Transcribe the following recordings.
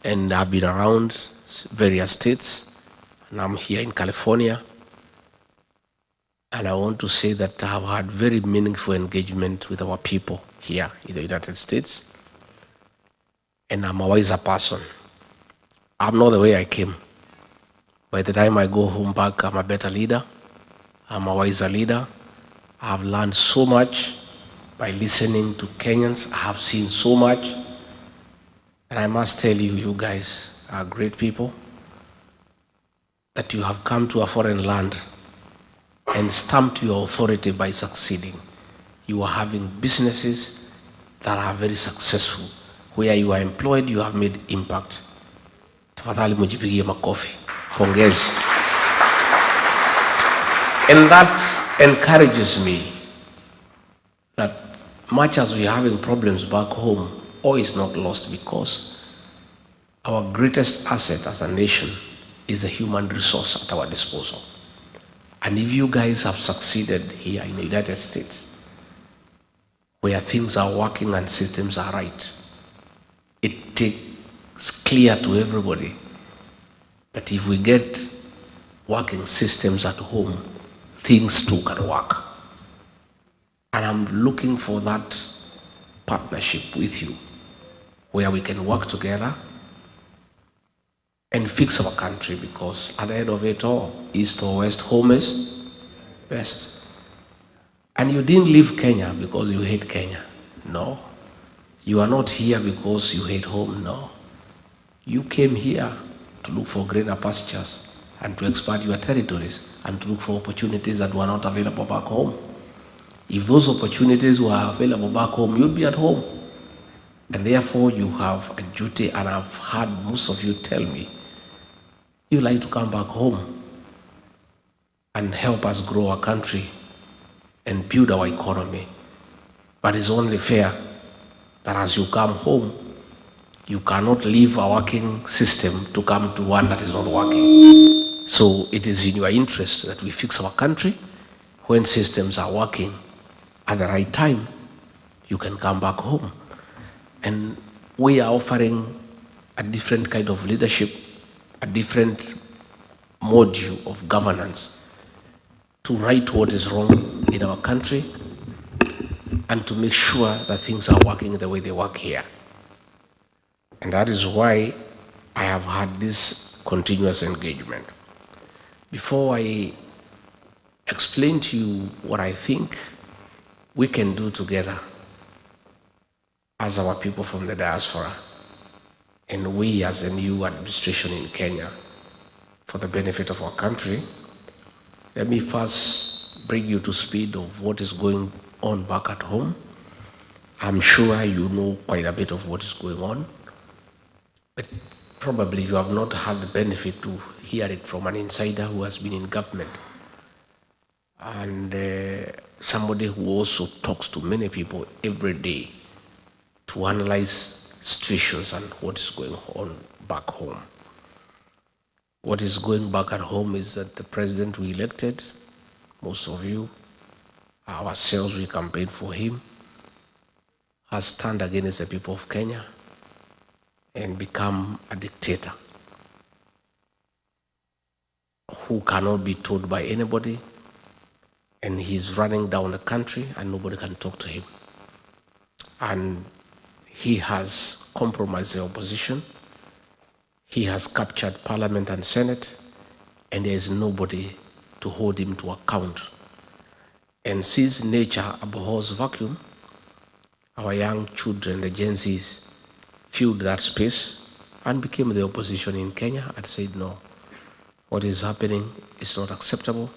And I've been around various states, and I'm here in California. And I want to say that I've had very meaningful engagement with our people here in the United States. And I'm a wiser person. I'm not the way I came. By the time I go home back, I'm a better leader. I'm a wiser leader. I've learned so much by listening to Kenyans. I have seen so much. And I must tell you, you guys are great people, that you have come to a foreign land and stamped your authority by succeeding. You are having businesses that are very successful. Where you are employed, you have made impact. Tafadhali mujipigie makofi. Pongezi. And that encourages me that much as we are having problems back home, all is not lost, because our greatest asset as a nation is a human resource at our disposal. And if you guys have succeeded here in the United States, where things are working and systems are right, it is clear to everybody that if we get working systems at home, things too can work. And I'm looking for that partnership with you, where we can work together and fix our country, because at the end of it all, east or west, home is best. And you didn't leave Kenya because you hate Kenya. No. You are not here because you hate home. No. You came here to look for greener pastures and to expand your territories and to look for opportunities that were not available back home. If those opportunities were available back home, you'd be at home. And therefore you have a duty, and I've heard most of you tell me, you like to come back home and help us grow our country and build our economy. But it's only fair that as you come home, you cannot leave a working system to come to one that is not working. So it is in your interest that we fix our country. When systems are working at the right time, you can come back home. And we are offering a different kind of leadership, a different module of governance to right what is wrong in our country and to make sure that things are working the way they work here. And that is why I have had this continuous engagement. Before I explain to you what I think we can do together as our people from the diaspora, and we as a new administration in Kenya, for the benefit of our country, let me first bring you to speed of what is going on back at home. I'm sure you know quite a bit of what is going on, but probably you have not had the benefit to hear it from an insider who has been in government, and somebody who also talks to many people every day to analyze situations and what is going on back home. What is going back at home is that the president we elected, most of you, ourselves, we campaigned for him, has turned against the people of Kenya and become a dictator who cannot be told by anybody, and he's running down the country and nobody can talk to him. And he has compromised the opposition. He has captured Parliament and Senate, and there is nobody to hold him to account. And since nature abhors vacuum, our young children, the Gen Zs, filled that space and became the opposition in Kenya and said, no, what is happening is not acceptable.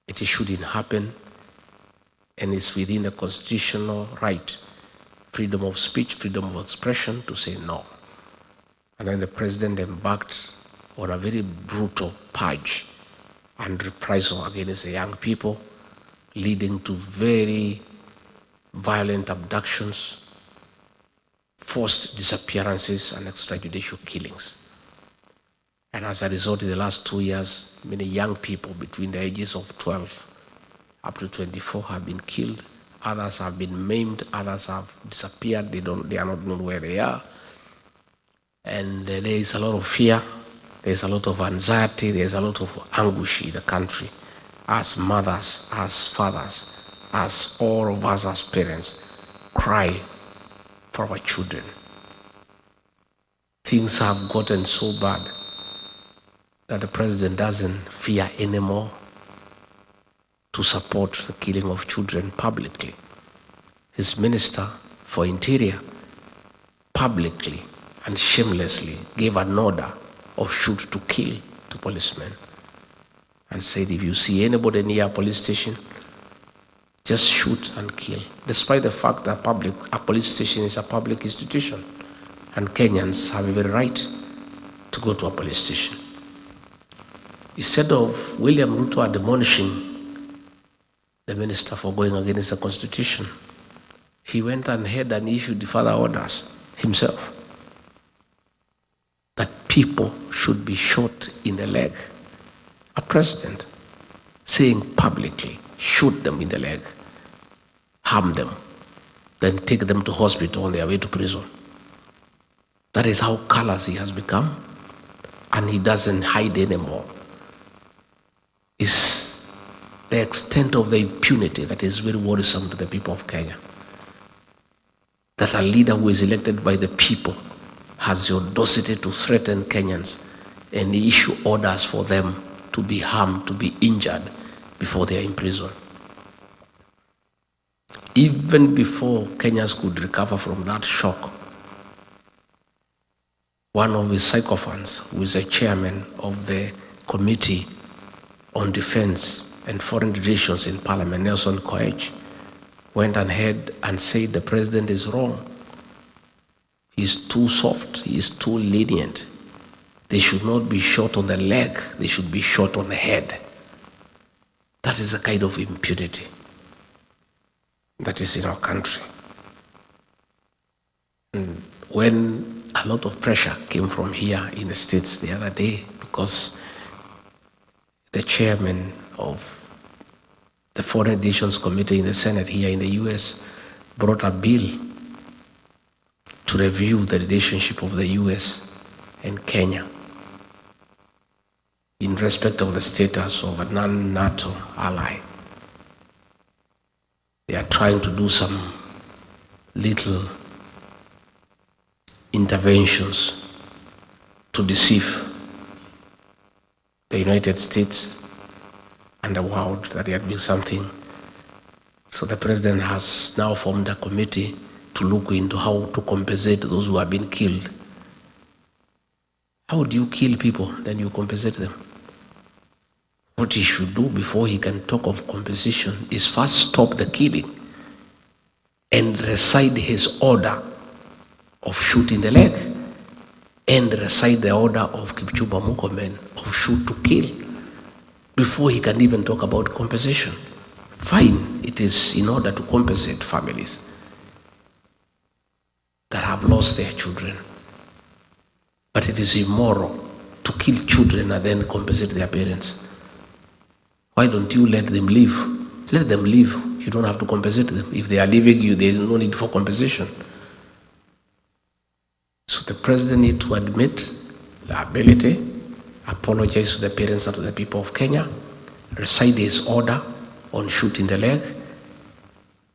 It shouldn't happen, and it's within the constitutional right, freedom of speech, freedom of expression, to say no. And then the president embarked on a very brutal purge and reprisal against the young people, leading to very violent abductions, forced disappearances, and extrajudicial killings. And as a result, in the last 2 years, many young people between the ages of 12 up to 24 have been killed. Others have been maimed. Others have disappeared. They are not known where they are. And there is a lot of fear, there's a lot of anxiety, there's a lot of anguish in the country. As mothers, as fathers, as all of us as parents, cry for our children. Things have gotten so bad that the president doesn't fear anymore to support the killing of children publicly. His minister for Interior publicly and shamelessly gave an order of shoot to kill to policemen and said, if you see anybody near a police station, just shoot and kill, despite the fact that a police station is a public institution and Kenyans have every right to go to a police station. Instead of William Ruto admonishing the minister for going against the constitution, he went ahead and issued further orders himself that people should be shot in the leg. A president saying publicly, shoot them in the leg, harm them, then take them to hospital on their way to prison. That is how callous he has become, and he doesn't hide anymore. It's the extent of the impunity that is very worrisome to the people of Kenya. That a leader who is elected by the people has the audacity to threaten Kenyans and issue orders for them to be harmed, to be injured before they are in prison. Even before Kenyans could recover from that shock, one of his sycophants, who is a chairman of the Committee on Defense and Foreign Relations in Parliament, Nelson Koech, went ahead and said the president is wrong. He's too soft, he is too lenient. They should not be shot on the leg, they should be shot on the head. That is a kind of impunity that is in our country. And when a lot of pressure came from here in the States the other day, because the chairman of the Foreign Relations Committee in the Senate here in the US brought a bill to review the relationship of the US and Kenya in respect of the status of a non-NATO ally. They are trying to do some little interventions to deceive the United States and the world that they are doing something. So the president has now formed a committee to look into how to compensate those who have been killed. How do you kill people, then you compensate them? What he should do before he can talk of compensation is first stop the killing and recite his order of shooting the leg and recite the order of Kipchumba Murkomen of shoot to kill before he can even talk about compensation. Fine, it is in order to compensate families that have lost their children. But it is immoral to kill children and then compensate their parents. Why don't you let them live? Let them live. You don't have to compensate them. If they are leaving you, there is no need for compensation. So the president needs to admit liability, apologize to the parents and to the people of Kenya, recite his order on shooting the leg,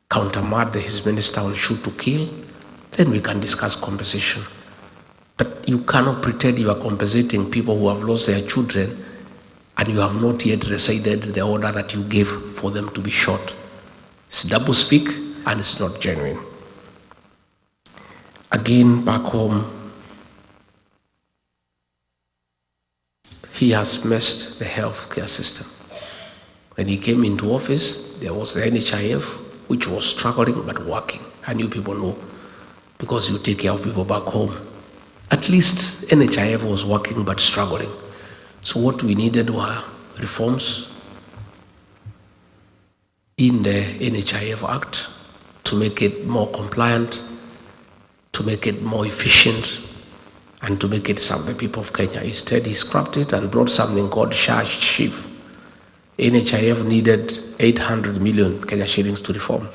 countermand his minister on shoot to kill, then we can discuss compensation. But you cannot pretend you are compensating people who have lost their children and you have not yet recited the order that you gave for them to be shot. It's double speak and it's not genuine. Again, back home, he has messed the healthcare system. When he came into office, there was the NHIF, which was struggling but working. And you people know, because you take care of people back home. At least NHIF was working but struggling. So what we needed were reforms in the NHIF Act to make it more compliant, to make it more efficient, and to make it serve the people of Kenya. Instead, he scrapped it and brought something called SHIF. NHIF needed 800 million Kenya shillings to reform.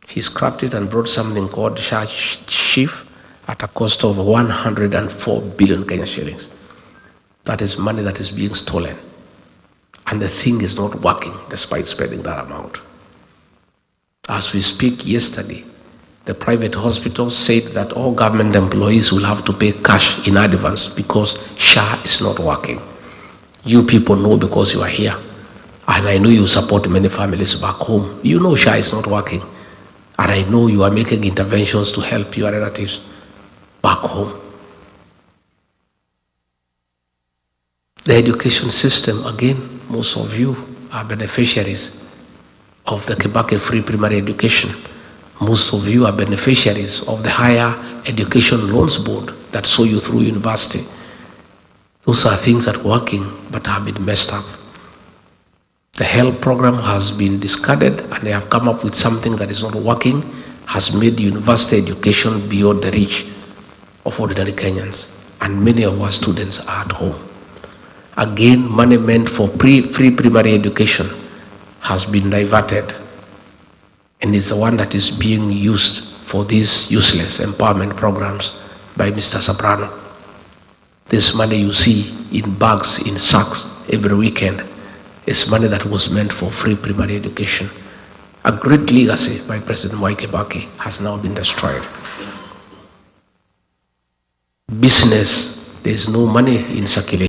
He scrapped it and brought something called SHIF, at a cost of 104 billion Kenya shillings. That is money that is being stolen. And the thing is not working despite spending that amount. As we speak, yesterday, the private hospital said that all government employees will have to pay cash in advance because SHA is not working. You people know because you are here. And I know you support many families back home. You know SHA is not working. And I know you are making interventions to help your relatives back home. The education system, again, most of you are beneficiaries of the Kibaki Free Primary Education. Most of you are beneficiaries of the Higher Education Loans Board that saw you through university. Those are things that are working but have been messed up. The health program has been discarded and they have come up with something that is not working, has made university education beyond the reach of ordinary Kenyans. And many of our students are at home. Again, money meant for free primary education has been diverted and is the one that is being used for these useless empowerment programs by Mr. Soprano. This money you see in bags, in sacks every weekend is money that was meant for free primary education. A great legacy by President Mwai Kibaki has now been destroyed. Business, there is no money in circulation.